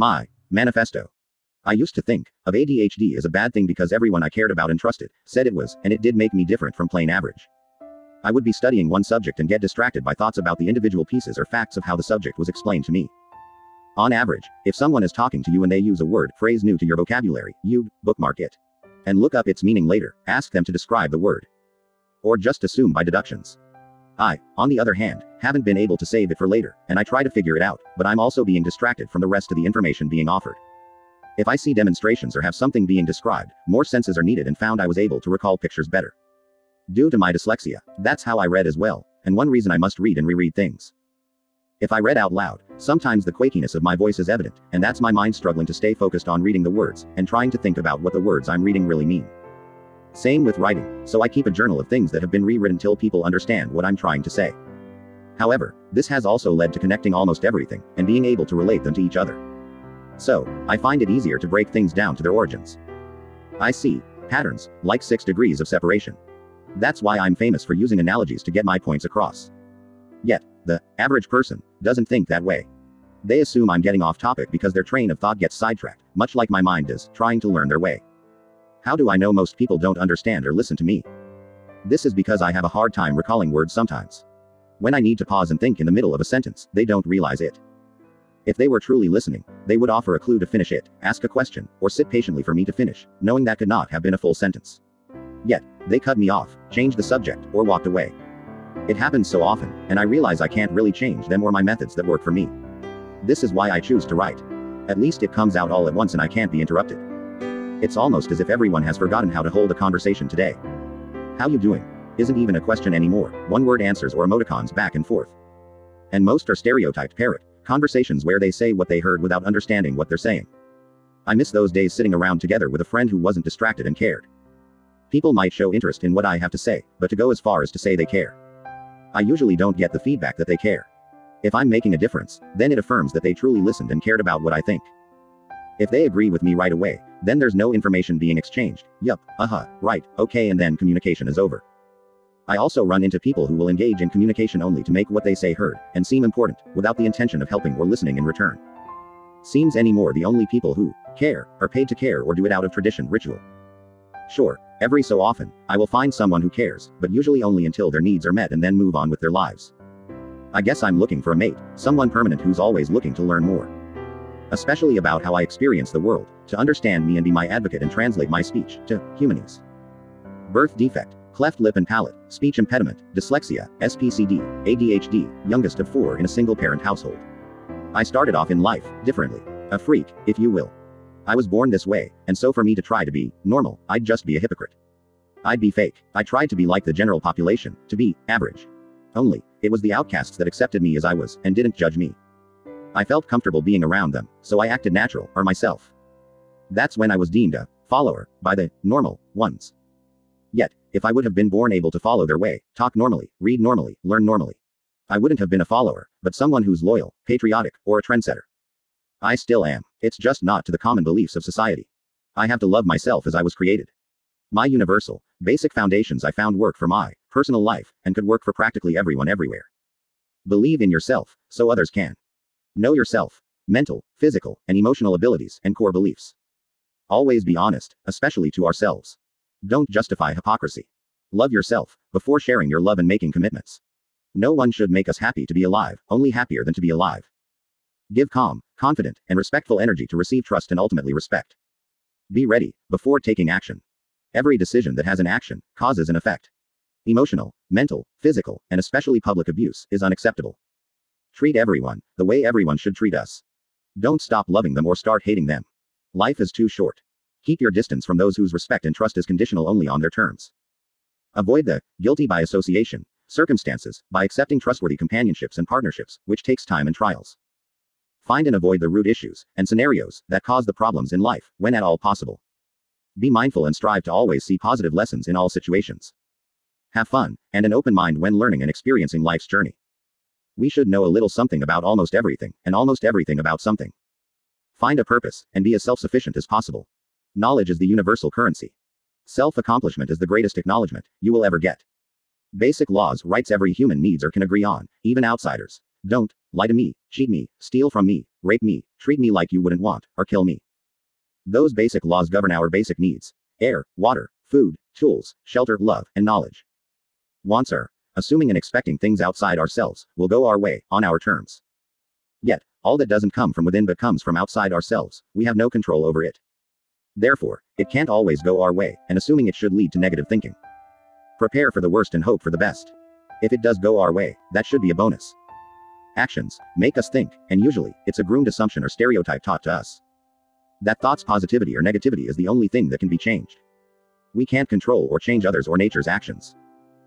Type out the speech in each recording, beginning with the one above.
My manifesto. I used to think of ADHD as a bad thing because everyone I cared about and trusted said it was, and it did make me different from plain average. I would be studying one subject and get distracted by thoughts about the individual pieces or facts of how the subject was explained to me. On average, if someone is talking to you and they use a word, phrase new to your vocabulary, you'd bookmark it and look up its meaning later, ask them to describe the word, or just assume by deductions. I, on the other hand, haven't been able to save it for later, and I try to figure it out, but I'm also being distracted from the rest of the information being offered. If I see demonstrations or have something being described, more senses are needed, and found I was able to recall pictures better. Due to my dyslexia, that's how I read as well, and one reason I must read and reread things. If I read out loud, sometimes the quakiness of my voice is evident, and that's my mind struggling to stay focused on reading the words, and trying to think about what the words I'm reading really mean. Same with writing, so I keep a journal of things that have been rewritten till people understand what I'm trying to say. However, this has also led to connecting almost everything, and being able to relate them to each other. So, I find it easier to break things down to their origins. I see patterns, like 6 degrees of separation. That's why I'm famous for using analogies to get my points across. Yet, the average person doesn't think that way. They assume I'm getting off topic because their train of thought gets sidetracked, much like my mind is, trying to learn their way. How do I know most people don't understand or listen to me? This is because I have a hard time recalling words sometimes. When I need to pause and think in the middle of a sentence, they don't realize it. If they were truly listening, they would offer a clue to finish it, ask a question, or sit patiently for me to finish, knowing that could not have been a full sentence. Yet, they cut me off, changed the subject, or walked away. It happens so often, and I realize I can't really change them or my methods that work for me. This is why I choose to write. At least it comes out all at once and I can't be interrupted. It's almost as if everyone has forgotten how to hold a conversation today. How you doing? Isn't even a question anymore, one-word answers or emoticons back and forth. And most are stereotyped parrot conversations where they say what they heard without understanding what they're saying. I miss those days sitting around together with a friend who wasn't distracted and cared. People might show interest in what I have to say, but to go as far as to say they care. I usually don't get the feedback that they care. If I'm making a difference, then it affirms that they truly listened and cared about what I think. If they agree with me right away, then there's no information being exchanged. Yup, right, okay, and then communication is over. I also run into people who will engage in communication only to make what they say heard, and seem important, without the intention of helping or listening in return. Seems anymore the only people who care are paid to care or do it out of tradition, ritual. Sure, every so often, I will find someone who cares, but usually only until their needs are met and then move on with their lives. I guess I'm looking for a mate, someone permanent who's always looking to learn more. Especially about how I experience the world, to understand me and be my advocate and translate my speech to humanese. Birth defect, cleft lip and palate, speech impediment, dyslexia, SPCD, ADHD, youngest of 4 in a single-parent household. I started off in life differently. A freak, if you will. I was born this way, and so for me to try to be normal, I'd just be a hypocrite. I'd be fake. I tried to be like the general population, to be average. Only, it was the outcasts that accepted me as I was, and didn't judge me. I felt comfortable being around them, so I acted natural, or myself. That's when I was deemed a follower by the normal ones. Yet, if I would have been born able to follow their way, talk normally, read normally, learn normally, I wouldn't have been a follower, but someone who's loyal, patriotic, or a trendsetter. I still am. It's just not to the common beliefs of society. I have to love myself as I was created. My universal, basic foundations I found work for my personal life, and could work for practically everyone everywhere. Believe in yourself, so others can. Know yourself, mental, physical, and emotional abilities, and core beliefs. Always be honest, especially to ourselves. Don't justify hypocrisy. Love yourself, before sharing your love and making commitments. No one should make us happy to be alive, only happier than to be alive. Give calm, confident, and respectful energy to receive trust and ultimately respect. Be ready, before taking action. Every decision that has an action, causes an effect. Emotional, mental, physical, and especially public abuse, is unacceptable. Treat everyone the way everyone should treat us. Don't stop loving them or start hating them. Life is too short. Keep your distance from those whose respect and trust is conditional only on their terms. Avoid the guilty by association circumstances by accepting trustworthy companionships and partnerships, which takes time and trials. Find and avoid the root issues and scenarios that cause the problems in life, when at all possible. Be mindful and strive to always see positive lessons in all situations. Have fun, and an open mind when learning and experiencing life's journey. We should know a little something about almost everything, and almost everything about something. Find a purpose, and be as self-sufficient as possible. Knowledge is the universal currency. Self-accomplishment is the greatest acknowledgement you will ever get. Basic laws, rights every human needs or can agree on, even outsiders. Don't lie to me, cheat me, steal from me, rape me, treat me like you wouldn't want, or kill me. Those basic laws govern our basic needs: air, water, food, tools, shelter, love, and knowledge. Wants are assuming and expecting things outside ourselves will go our way, on our terms. Yet, all that doesn't come from within but comes from outside ourselves, we have no control over it. Therefore, it can't always go our way, and assuming it should lead to negative thinking. Prepare for the worst and hope for the best. If it does go our way, that should be a bonus. Actions make us think, and usually, it's a groomed assumption or stereotype taught to us. That thought's positivity or negativity is the only thing that can be changed. We can't control or change others or nature's actions.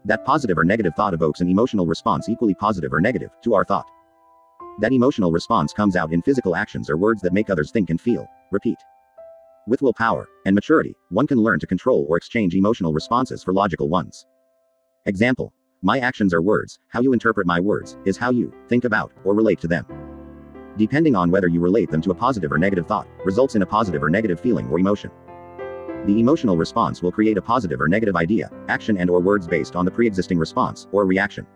That positive or negative thought evokes an emotional response equally positive or negative to our thought. That emotional response comes out in physical actions or words that make others think and feel. Repeat. With willpower and maturity, one can learn to control or exchange emotional responses for logical ones. Example: my actions are words, how you interpret my words is how you think about or relate to them. Depending on whether you relate them to a positive or negative thought, results in a positive or negative feeling or emotion. The emotional response will create a positive or negative idea, action and/or words based on the pre-existing response or reaction.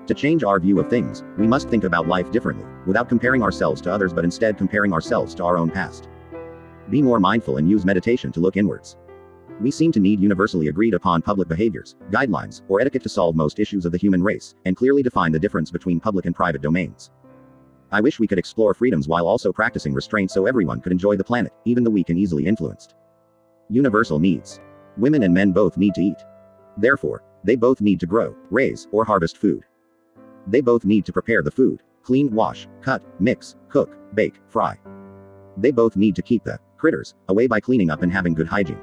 To change our view of things, we must think about life differently, without comparing ourselves to others but instead comparing ourselves to our own past. Be more mindful and use meditation to look inwards. We seem to need universally agreed upon public behaviors, guidelines, or etiquette to solve most issues of the human race, and clearly define the difference between public and private domains. I wish we could explore freedoms while also practicing restraint so everyone could enjoy the planet, even the weak and easily influenced. Universal needs. Women and men both need to eat. Therefore, they both need to grow, raise, or harvest food. They both need to prepare the food: clean, wash, cut, mix, cook, bake, fry. They both need to keep the critters away by cleaning up and having good hygiene.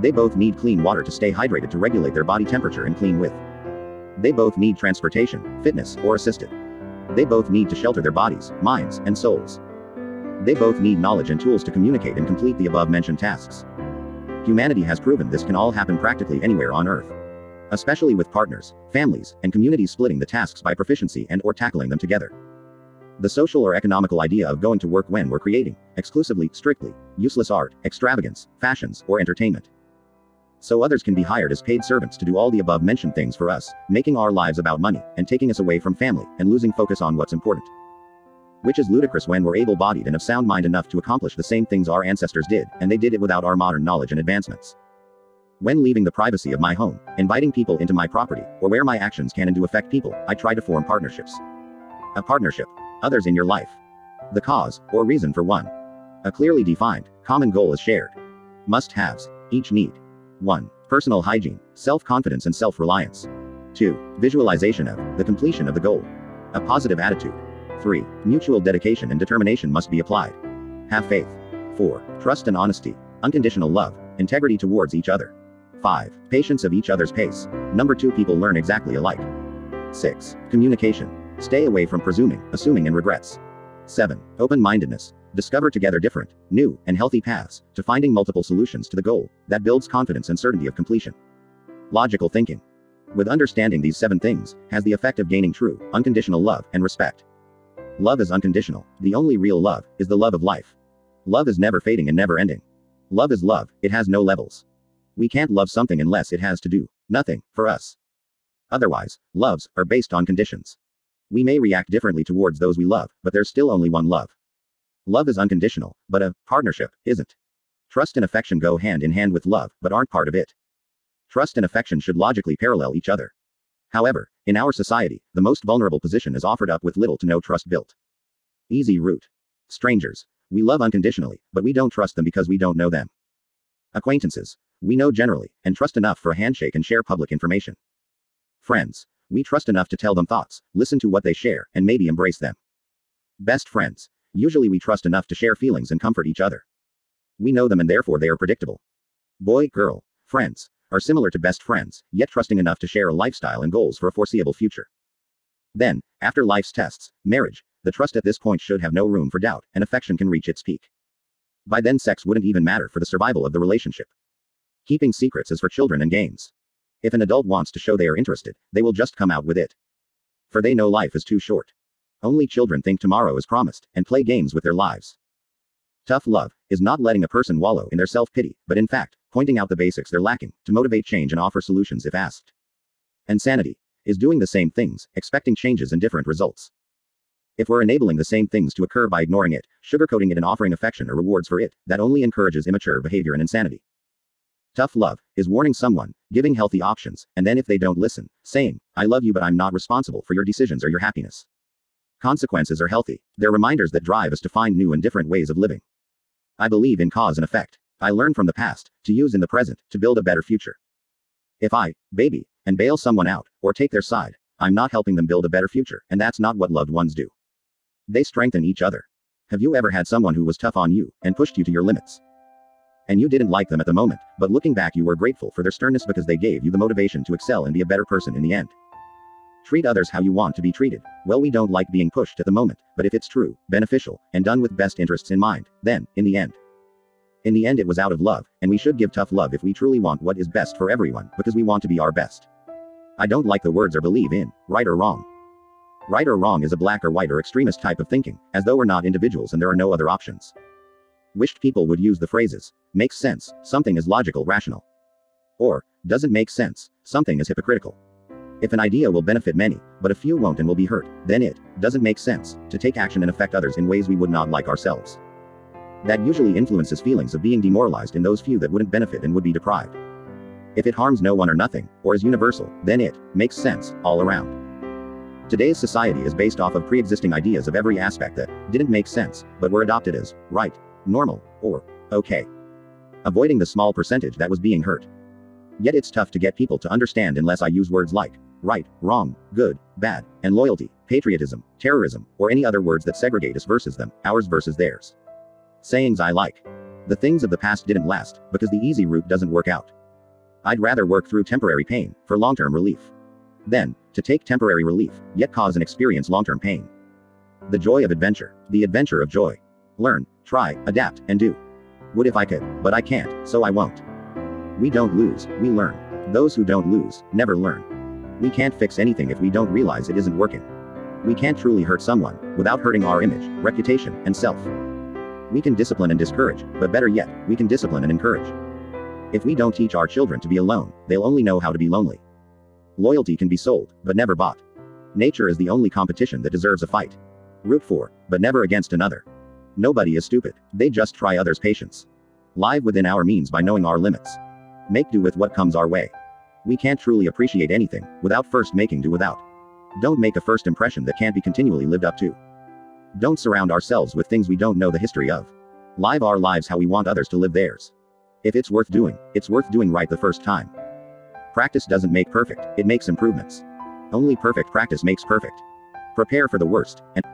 They both need clean water to stay hydrated to regulate their body temperature and clean with. They both need transportation, fitness, or assisted. They both need to shelter their bodies, minds, and souls. They both need knowledge and tools to communicate and complete the above-mentioned tasks. Humanity has proven this can all happen practically anywhere on Earth. Especially with partners, families, and communities splitting the tasks by proficiency and/or tackling them together. The social or economical idea of going to work when we're creating, exclusively, strictly, useless art, extravagance, fashions, or entertainment. So others can be hired as paid servants to do all the above-mentioned things for us, making our lives about money, and taking us away from family, and losing focus on what's important. Which is ludicrous when we're able-bodied and of sound mind enough to accomplish the same things our ancestors did, and they did it without our modern knowledge and advancements. When leaving the privacy of my home, inviting people into my property, or where my actions can and do affect people, I try to form partnerships. A partnership. Others in your life. The cause, or reason for one. A clearly defined, common goal is shared. Must-haves. Each need. 1. Personal hygiene, self-confidence and self-reliance. 2. Visualization of the completion of the goal. A positive attitude. 3. Mutual dedication and determination must be applied. Have faith. 4. Trust and honesty. Unconditional love, integrity towards each other. 5. Patience of each other's pace. Number 2. People learn exactly alike. 6. Communication. Stay away from presuming, assuming and regrets. 7. Open-mindedness. Discover together different, new, and healthy paths to finding multiple solutions to the goal that builds confidence and certainty of completion. Logical thinking. With understanding these 7 things, has the effect of gaining true, unconditional love and respect. Love is unconditional. The only real love is the love of life. Love is never fading and never ending. Love is love, it has no levels. We can't love something unless it has to do nothing for us. Otherwise, loves are based on conditions. We may react differently towards those we love, but there's still only one love. Love is unconditional, but a partnership isn't. Trust and affection go hand in hand with love, but aren't part of it. Trust and affection should logically parallel each other. However, in our society, the most vulnerable position is offered up with little to no trust built. Easy route. Strangers. We love unconditionally, but we don't trust them because we don't know them. Acquaintances. We know generally, and trust enough for a handshake and share public information. Friends. We trust enough to tell them thoughts, listen to what they share, and maybe embrace them. Best friends. Usually we trust enough to share feelings and comfort each other. We know them and therefore they are predictable. Boy, girl, friends are similar to best friends, yet trusting enough to share a lifestyle and goals for a foreseeable future. Then, after life's tests, marriage, the trust at this point should have no room for doubt, and affection can reach its peak. By then sex wouldn't even matter for the survival of the relationship. Keeping secrets is for children and games. If an adult wants to show they are interested, they will just come out with it. For they know life is too short. Only children think tomorrow is promised, and play games with their lives. Tough love is not letting a person wallow in their self-pity, but in fact, pointing out the basics they're lacking, to motivate change and offer solutions if asked. Insanity is doing the same things, expecting changes and different results. If we're enabling the same things to occur by ignoring it, sugarcoating it, and offering affection or rewards for it, that only encourages immature behavior and insanity. Tough love is warning someone, giving healthy options, and then if they don't listen, saying, I love you but I'm not responsible for your decisions or your happiness. Consequences are healthy. They're reminders that drive us to find new and different ways of living. I believe in cause and effect. I learn from the past, to use in the present, to build a better future. If I, baby, and bail someone out, or take their side, I'm not helping them build a better future, and that's not what loved ones do. They strengthen each other. Have you ever had someone who was tough on you, and pushed you to your limits? And you didn't like them at the moment, but looking back you were grateful for their sternness because they gave you the motivation to excel and be a better person in the end. Treat others how you want to be treated. Well, we don't like being pushed at the moment, but if it's true, beneficial, and done with best interests in mind, then, in the end, it was out of love, and we should give tough love if we truly want what is best for everyone, because we want to be our best. I don't like the words or believe in, right or wrong. Right or wrong is a black or white or extremist type of thinking, as though we're not individuals and there are no other options. Wished people would use the phrases, makes sense, something is logical, rational. Or, doesn't make sense, something is hypocritical. If an idea will benefit many, but a few won't and will be hurt, then it doesn't make sense to take action and affect others in ways we would not like ourselves. That usually influences feelings of being demoralized in those few that wouldn't benefit and would be deprived. If it harms no one or nothing, or is universal, then it makes sense all around. Today's society is based off of pre-existing ideas of every aspect that didn't make sense, but were adopted as right, normal, or okay. Avoiding the small percentage that was being hurt. Yet it's tough to get people to understand unless I use words like right, wrong, good, bad, and loyalty, patriotism, terrorism, or any other words that segregate us versus them, ours versus theirs. Sayings I like. The things of the past didn't last, because the easy route doesn't work out. I'd rather work through temporary pain, for long-term relief, than to take temporary relief, yet cause and experience long-term pain. The joy of adventure. The adventure of joy. Learn, try, adapt, and do. Would if I could, but I can't, so I won't. We don't lose, we learn. Those who don't lose, never learn. We can't fix anything if we don't realize it isn't working. We can't truly hurt someone, without hurting our image, reputation, and self. We can discipline and discourage, but better yet, we can discipline and encourage. If we don't teach our children to be alone, they'll only know how to be lonely. Loyalty can be sold, but never bought. Nature is the only competition that deserves a fight. Root for, but never against another. Nobody is stupid, they just try others' patience. Live within our means by knowing our limits. Make do with what comes our way. We can't truly appreciate anything, without first making do without. Don't make a first impression that can't be continually lived up to. Don't surround ourselves with things we don't know the history of. Live our lives how we want others to live theirs. If it's worth doing right the first time. Practice doesn't make perfect, it makes improvements. Only perfect practice makes perfect. Prepare for the worst, and